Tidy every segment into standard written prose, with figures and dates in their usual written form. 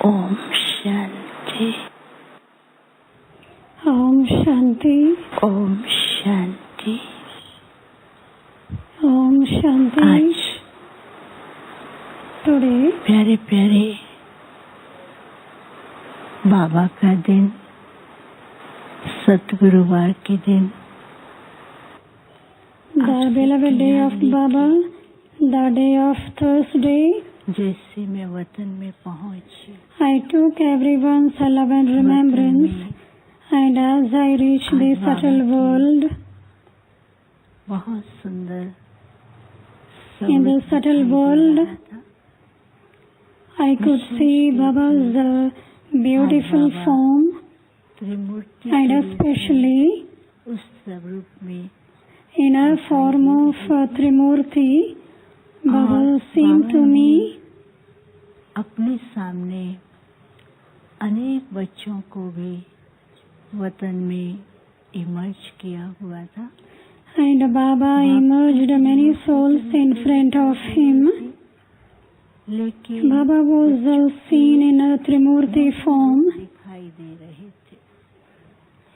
ओम शांति। ओम शांति। ओम शांति। ओम शांति। आज टुडे प्यारे प्यारे बाबा का दिन, सतगुरुवार के दिन, the beloved day of Baba, the day of Thursday. जैसे मैं वतन में पहुंची, I took everyone's love and remembrance, and as I reached the subtle world, बहुत सुंदर in the subtle world, I could see Baba's beautiful form, Trimurti and especially उस स्वरूप में in a form of Trimurti. Baba seemed to me अपने सामने अनेक बच्चों को भी वतन में इमर्ज किया हुआ था, and Baba emerged many souls in front of him. लेकिन Baba was seen in a Trimurti form, दिखाई दे रहे थे।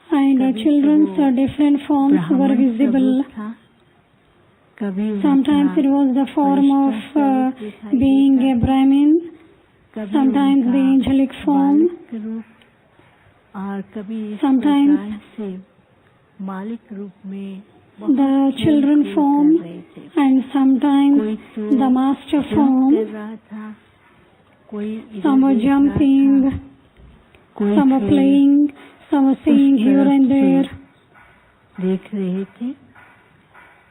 and children's different forms were visible. था, कभी Sometimes it was the form of being a Brahmin, sometimes the angelic form, रूप और कभी इस Sometimes प्रकार से मालिक रूप में the children form, and sometimes the master form. कर रहा था, कोई Some were jumping, कोई some were playing, some were singing here and there. देख रहे थे।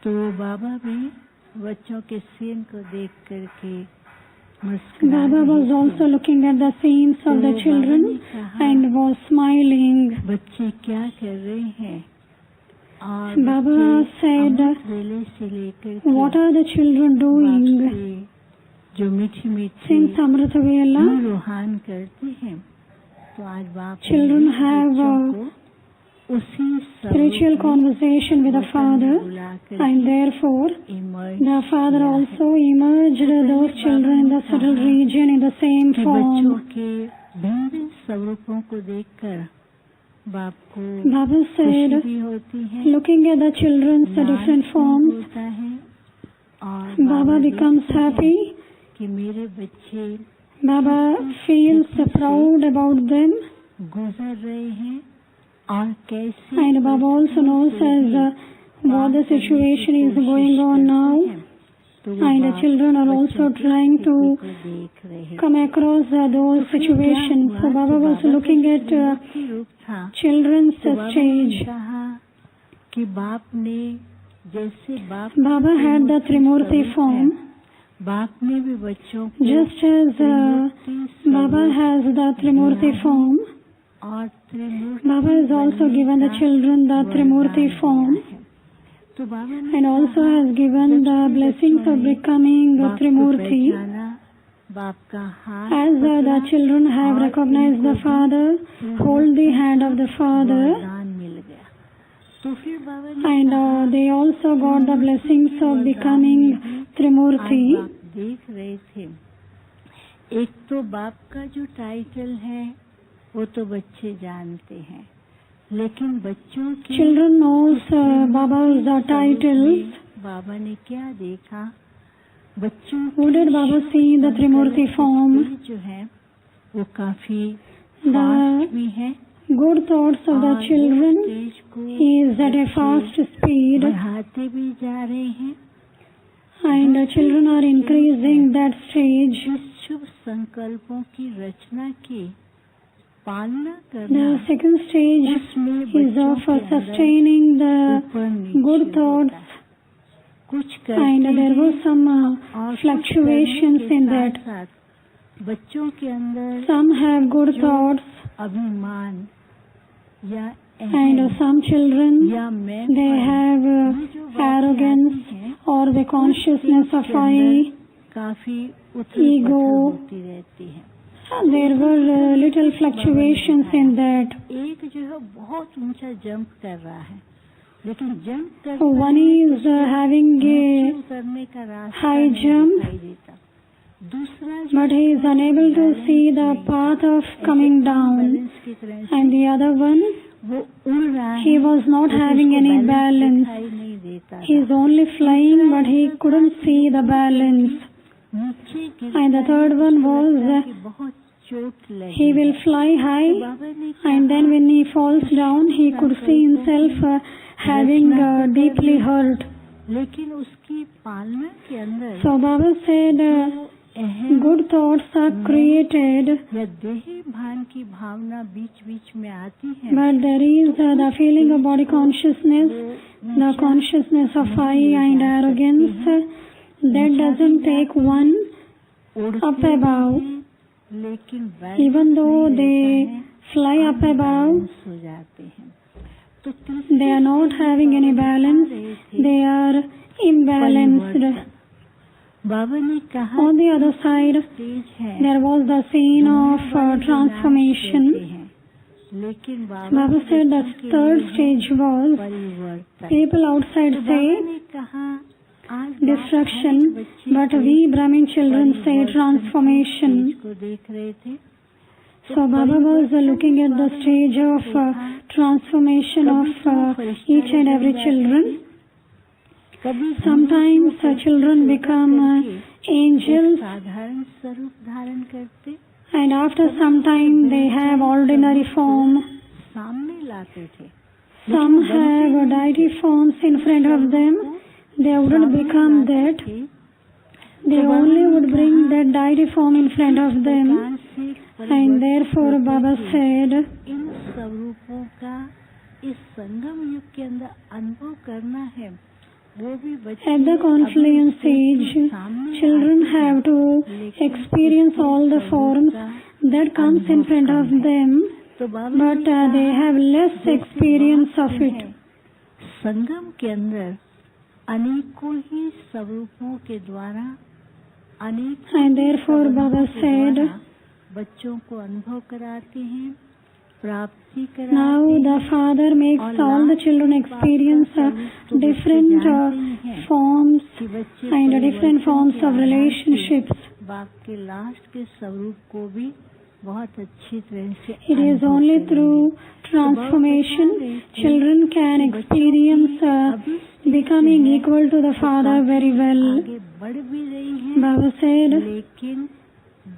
तो बाबा भी बच्चों के सीन को देख करके मुस्कुरा Baba was also looking at the scenes of the children and was smiling. बच्चे क्या कर रहे हैं, और Baba said, वेले से लेकर what are the children doing? जो मीठी मीठी Since Amrita Vela, रूहान करते हैं, तो आज बाप children have उसी spiritual conversation with the Father, and therefore the Father also emerged those children in the subtle region in the same बच्चों form. के भिन्न स्वरूपों को देखकर बाप को Baba said, खुशी भी होती है, looking at the children's different forms, होता है, और Baba becomes happy. कि मेरे बच्चे Baba feels proud about them, गुजर रहे हैं और कैसे, and Baba also knows as what the situation is going on now, and the children are also trying to देख रहे come across those situations. So Baba was looking at रूप था। children's बाबा stage. ने कहा कि बाप ने जैसे बाप Baba had the Trimurti form, बाप ने भी बच्चों को just as Baba has the Trimurti form. और त्रिमूर्ति Baba has also given the children the Trimurti form, तो बाबा ने and also has given the blessings of becoming a Trimurti. बाप का हाथ As the children have recognized the Father, hold the hand of the Father, दान मिल गया। तो फिर बाबा ने and they also got the blessings of becoming Trimurti. आप देख रहे थे, एक तो बाप का जो टाइटल है वो तो बच्चे जानते हैं, लेकिन बच्चों की Children knows Baba's titles. बाबा ने क्या देखा, बच्चों Who did Baba see in the Trimurti form? जो है वो काफी The फास्ट भी है, good thoughts of the children तेज को is at a fast speed, बढ़ाते भी जा रहे हैं। and the children are increasing that stage. जिस शुभ संकल्पों की रचना की पालना करना, The second stage उसमें is बच्चों of के अंदर sustaining the ऊपर नीचे good होता thoughts, है। कुछ and there करते was some और कुछ fluctuations करने के in that. साथ बच्चों के अंदर Some have good thoughts, अभिमान या and some children, या मैं they have arrogance or the consciousness of I. काफी ego. होती रहती है। There were little fluctuations in that. एक जो है बहुत ऊंचा जंप कर रहा है, लेकिन jump One is having a करने का रास्ता high jump, दिखाई देता। दूसरा but he is unable to see the path of coming down. And the other one, वो उड़ रहा है, he was not having any balance. दिखाई नहीं देता, He is only flying, but he couldn't see the balance. नीचे गिर And the third one was, बहुत चोट लगी। he will fly high, बाबा ने and then when he falls down, he could see himself having deeply hurt. लेकिन उसकी पालना के अंदर So Baba said, good thoughts are created, या देही भान की भावना बीच बीच में आती है, but there is the feeling of body consciousness, the consciousness of I and arrogance, that doesn't take one up above. लेकिन Even though they fly up above, हो जाते हैं। तो they are not having any balance, they are imbalanced. बाबा ने कहा On the other side, stage है, there was the scene of transformation. लेकिन Baba said the third stage was, परिवर्तन। people outside say ने कहा आज destruction, but we Brahmin children say transformation. को देख रहे थे, So Baba was looking at the stage of transformation of each and every children. Sometimes children become angels, साधारण स्वरूप धारण करते, and after some time they have ordinary form. सामने लाते थे, Some have deity forms in front of them. They wouldn't become that. They only would bring that deity form in front of them. And therefore Baba said, इन स्वरूपों का इस संगम युग के अंदर अनुभव करना है, वो भी बच्चे at the confluence age, children have to experience all the forms that comes in front of them, but they have less experience of it. संगम के अंदर अनेकों ही स्वरूपों के द्वारा अनेक And therefore Baba said, बच्चों को अनुभव कराते हैं, प्राप्ति now कराते the Father makes all the children experience different forms and different forms of relationships. बाप के लास्ट के स्वरूप को भी बहुत अच्छी तरह से It is only through transformation children can experience becoming equal to the Father very well. आगे बढ़ भी रही हैं, Baba said, लेकिन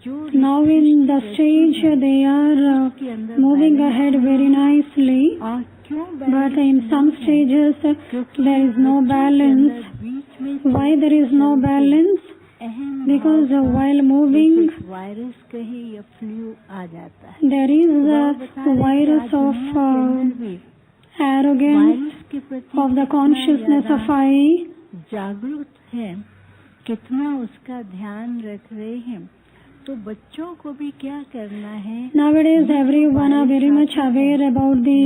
जो now in the stage they are moving ahead very nicely, और क्यों but in some stages there is no balance. बीच में Why there is no balance? अहम Because while moving वायरस कहे या फ्लू आ जाता है, there is a virus of arrogance, virus के प्रति of the consciousness of I. जागरूक है, कितना उसका ध्यान रख रहे हैं। तो बच्चों को भी क्या करना है, Nowadays everyone are very much aware about the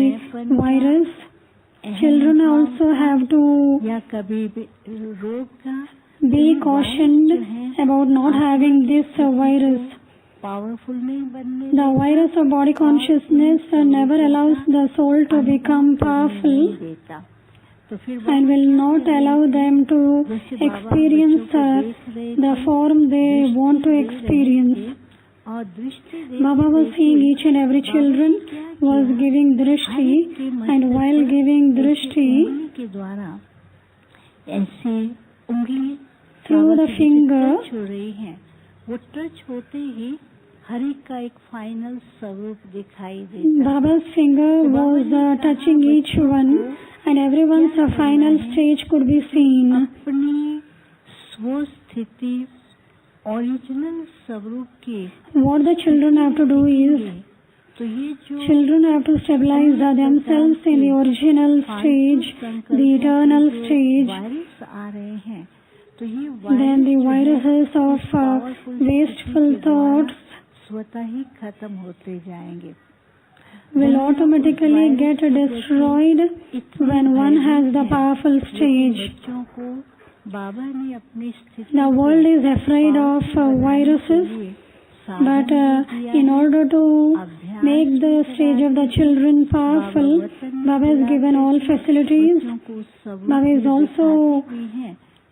virus. Children also have to या कभी भी रोग का be cautioned about not having this virus. Powerful नहीं बनने The virus of body consciousness never allows the soul to become powerful देता, तो फिर and will not allow them to experience the form they want to experience. और दृष्टि Baba was seeing each and every children, was giving drishti, and while giving drishti के द्वारा ऐसे उंगली through the finger, touch हो रही है, वो टच होते ही हर एक का एक फाइनल स्वरूप दिखाई देता। Baba's finger was touching each one, and everyone's final stage could be seen. अपनी स्व स्थिति ओरिजिनल स्वरूप के What the children have to do is, तो ये जो children have to stabilize themselves in the original stage, the eternal stage. Virus आ रहे हैं, तो ये Then the viruses of wasteful thoughts स्वतः ही खत्म होते जाएंगे। will automatically get destroyed when one has the powerful stage. बच्चों को बाबा ने अपनी स्थिति The world is afraid of viruses, but in order to make the stage of the children powerful, Baba has given all facilities. को सब Baba is also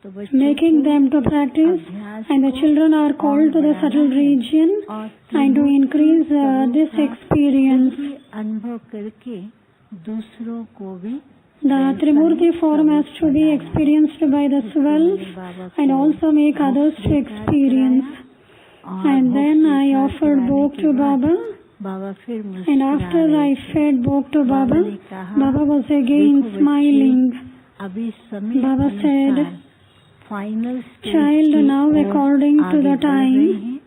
तो बच्चों making को them to practice, अभ्यास and the को children are called to the और subtle बढ़ाना है region और and to increase स्वरूप this का experience. खुद भी अनुभव करके दूसरों को भी The Trimurti form has to be experienced by the self and also make others to experience. And then I offered bhog to Baba, बाबा फिर and after I fed bhog to Baba, Baba was again smiling. अभी समय Baba said, final child, now according to the time,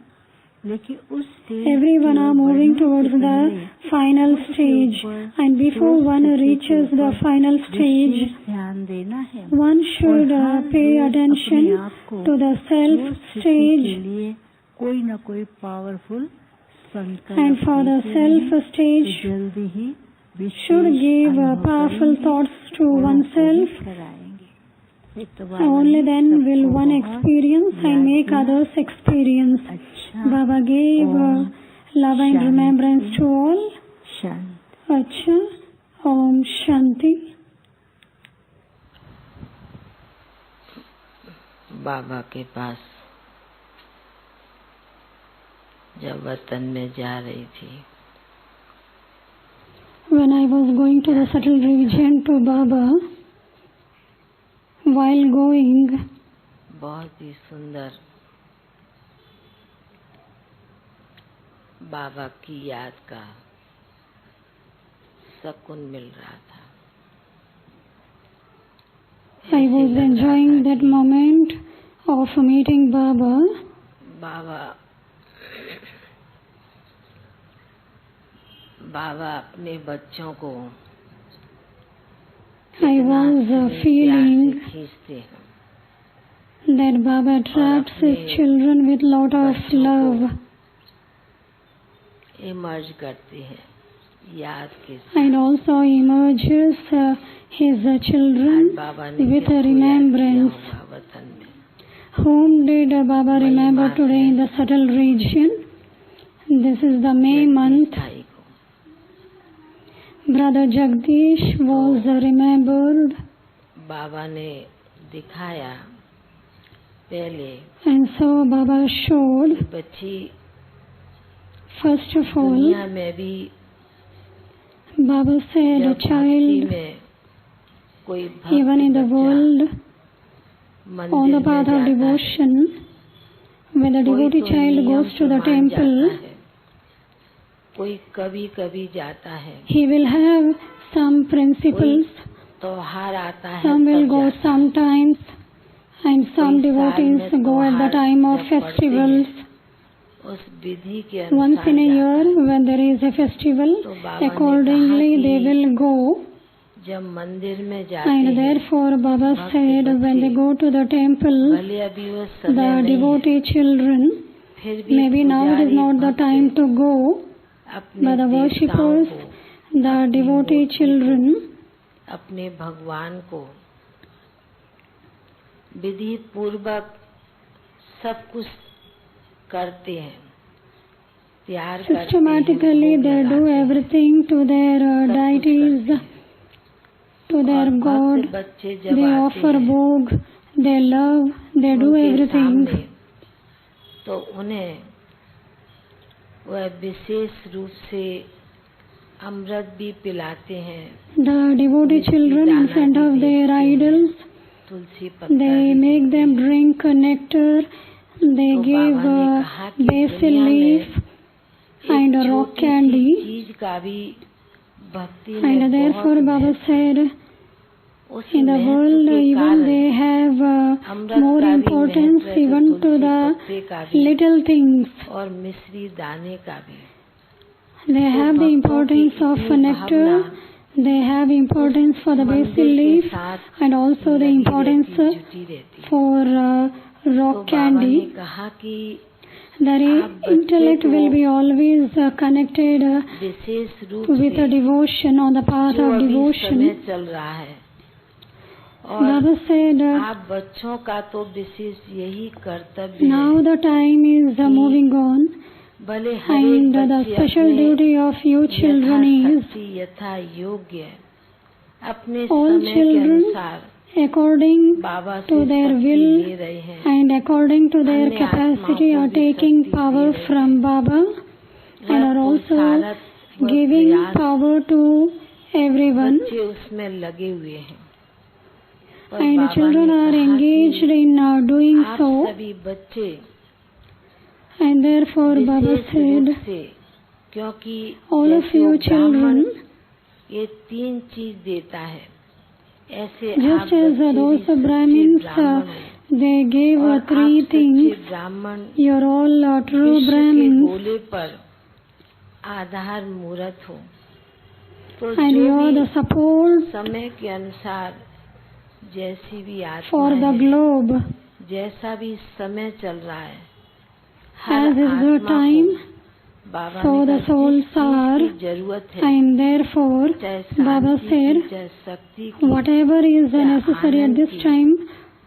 लेकिन उस everyone are moving towards the final stage, and before one reaches the final stage, ध्यान देना है one should pay attention to the self stage, के लिए कोई न कोई पावरफुल संकल्प and for the self stage जल्दी ही should give powerful thoughts to oneself. Only then will one experience and make others experience. Baba gave love and remembrance to all. Acha, Om Shanti. बाबा के पास जब वतन में जा रही थी, When I was going to the subtle region to Baba, while going, बहुत ही सुंदर बाबा की याद का सकून मिल रहा था. I was enjoying that moment of meeting Baba. बाबा अपने बच्चों को I was feeling खींचते हैं that Baba attracts his children with lot of love, emerge करते हैं याद के साथ. and also emerges his children बाबा ने with किसको याद remembrance. किया होगा वतन में? Whom did Baba remember today in the subtle region? This is the May month. भाई को Brother Jagdish was remembered, बाबा ने दिखाया पहले and so Baba showed, बच्ची first of all, दुनिया में भी Baba said, जब a भक्ति child, में कोई even in the भक्त world, बच्चा on the मंदिर path में of जाता है, devotion, when the कोई devotee तो child नियम goes to the मान जाता temple, है, कोई कभी कभी जाता है, he will have some principles. त्योहार आता है Some will तब go जाता है. sometimes, and some कोई साल devotees में go at the त्योहार time of जब पड़ते festivals. हैं, उस विधि के Once अनुसार in a जाता year, है. when there is a festival, तो बाबा ने accordingly कहा they कि will go. जब मंदिर में जाते And हैं, therefore Baba भक्त said, when they बच्चे, go to the temple, भले अभी वो समय the नहीं है, devotee children, फिर भी maybe now it is पुजारी not the भक्त time to go, अपने but the देवताओं worshippers, को, the अपनी devotee मूर्ति children, को, अपने भगवान को विधि पूर्वक सब कुछ करते हैं, प्यार करते हैं, systematically भोग they do लगाते हैं, everything to their सब कुछ deities, करते हैं. to their और God. भक्त बच्चे जब They आते offer हैं bhog, they love, they do उनके everything. सामने, तो उन्हें वह विशेष रूप से अमृत भी पिलाते हैं, The devotee children in front of their idols, तुलसी पत्ता they भी make देते them हैं. drink nectar, they तो give बाबा ने कहा कि basil दुनिया leaf में and एक rock छोटी सी candy. चीज का भी भक्ति में And बहुत therefore Baba महत्व है. said, उस in the महत्व world के even कारण they have अमृत more का भी importance महत्व है, even तो to तुलसी the पत्ते का भी little things. और मिश्री दाने का भी. They तो have the भक्तों की importance of इतनी nectar, Bhavna they have importance for the मंदिर basil के leaf, साथ and also the लगी importance रहती, जुटी रहती है. for तो rock बाबा ने candy. कहा कि The आप बच्चे intellect को will be always connected विशेष रूप with से a devotion, on the path जो of अभी devotion. समय चल रहा है, और Baba said, आप बच्चों का तो विशेष यही कर्तव्य now है, the time is moving on, भले हर and एक the बच्चे special अपने duty of you children is, यथाशक्ति यथा योग्य अपने all समय के children अनुसार according बाबा to से their शक्ति will ले रहे हैं, and according to their अन्य capacity आत्माओं are को भी taking शक्ति power दे रहे from हैं। Baba and वह are also पुरुषार्थ व giving प्रयास power to everyone. बच्चे उसमें लगे हुए हैं। और And बाबा children ने are कहा engaged कि in doing आप so, सभी बच्चे and therefore Baba wishes said, रूप से, क्योंकि all of जैसे you वो ब्राह्मण children, ये 3 चीज देता है, ऐसे आप just as बच्चे भी those सच्चे Brahmins, ब्राह्मण हैं। they gave और 3 आप things. सच्चे ब्राह्मण You're all true विश्व के Brahmins, गोले पर आधार मूर्त हो, तो and जो you're the भी support समय के अनुसार जैसी भी for आत्मा the है, globe. जैसा भी समय चल रहा है, हर As is the आत्मा time, को बाबा so ने the कहा souls जिस चीज are, की जरूरत है, and therefore चाहे Baba शांति said, की, चाहे शक्ति की, whatever is necessary at this time,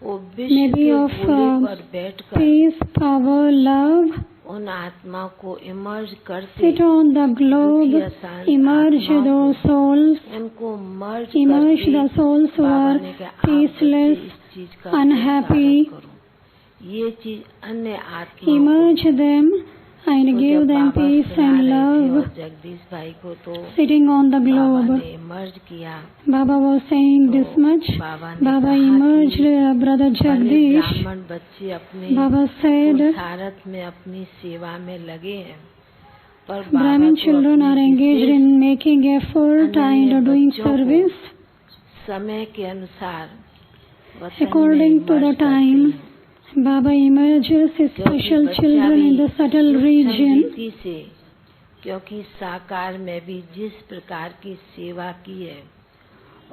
वो may विश्व be के of गोले पर बैठकर peace, power, love, उन आत्माओं को इमर्ज करते, sit on the globe, दुखी अशांत immerse आत्माओं those को, souls, उनको मर्ज immerse करके the souls who Baba are ने कहा आप peaceless, बच्चे इस चीज का unhappy, प्रसारण करो। ये चीज अन्य आत्माओं immerse को, them and तो give जब them बाबा peace सुना and रहे थे love, और जगदीश भाई को तो sitting on the Baba globe. ने मर्ज किया, Baba was saying तो this much. बाबा ने Baba कहा emerged कि Brother भले Jagdish. ब्राह्मण बच्चे अपने Baba said, पुरुषार्थ में अपनी सेवा में लगे हैं, पर बाबा Brahmin तो children are अपनी engaged wishes in making effort अनन्य and doing बच्चों को service समय के अनुसार वतन according में to the इमर्ज करते time. हैं, Baba emerges his क्योंकि special बच्चा children in भी the subtle सुख region. समृद्धि से, क्योंकि साकार में भी जिस प्रकार की सेवा की है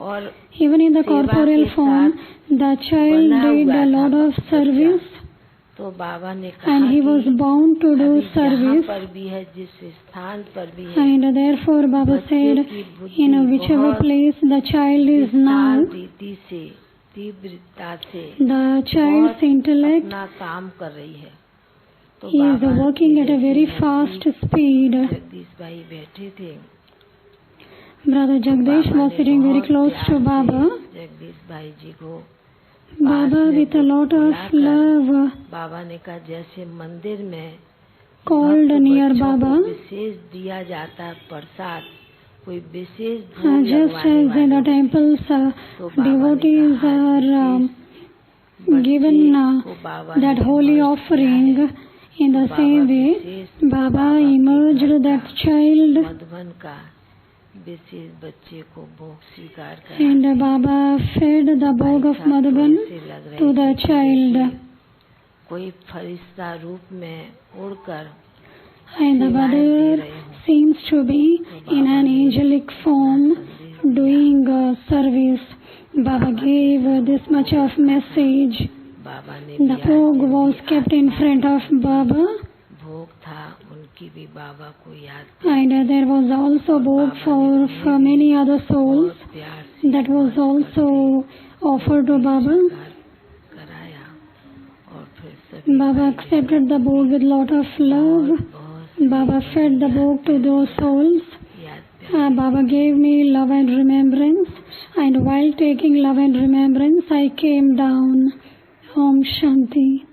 और Even in the सेवा corporeal के form, साथ the child बंधा did हुआ a था lot of बच्चा, service तो बाबा ने कहा and he was कि bound to do अभी जहाँ service. पर भी है, जिस स्थान पर भी है, And therefore Baba बच्चे said, की बुद्धि in whichever बहुत place the child is विस्तार now, रीति से, तीव्रता से the child's बहुत intellect अपना काम कर रही है। तो is Baba working at a very जैसे fast नजदीक speed. जगदीश भाई बैठे थे, Brother Jagdish बाबा was ने sitting very बहुत close प्यार to से Baba. जगदीश भाई जी को Baba में with a lot of बुलाकर love बाबा ने कहा जैसे मंदिर में called भक्त near बच्चों को Baba. विशेष दिया जाता है प्रसाद, कोई विशेष भोग Just लगवाने as in the वाले temples, तो बाबा ने devotees कहा are बच्चे given को बाबा that ने holy इमर्ज offering. किया है। In the तो same बाबा way, विशेष Baba बाबा के emerged घर that का, child मधुबन का विशेष बच्चे को भोग स्वीकार and करा। Baba fed the bog of Madhuban to the child. कोई फरिश्ता रूप में उड़कर And the सेवाएं दे mother रहे हो, seems to be in an angelic form doing service. Baba gave this much of message. बाबा ने The भी bog आज was जिनकी kept in front of Baba, भोग था, उनकी भी बाबा को याद किया। and there was also bog for many other souls बहुत प्यार से that was also offered to Baba. कराया और फिर सभी Baba accepted the bog with lot of love. बहुत Baba fed the bog to those souls. याद Baba gave me love and remembrance, and while taking love and remembrance, I came down. Om Shanti.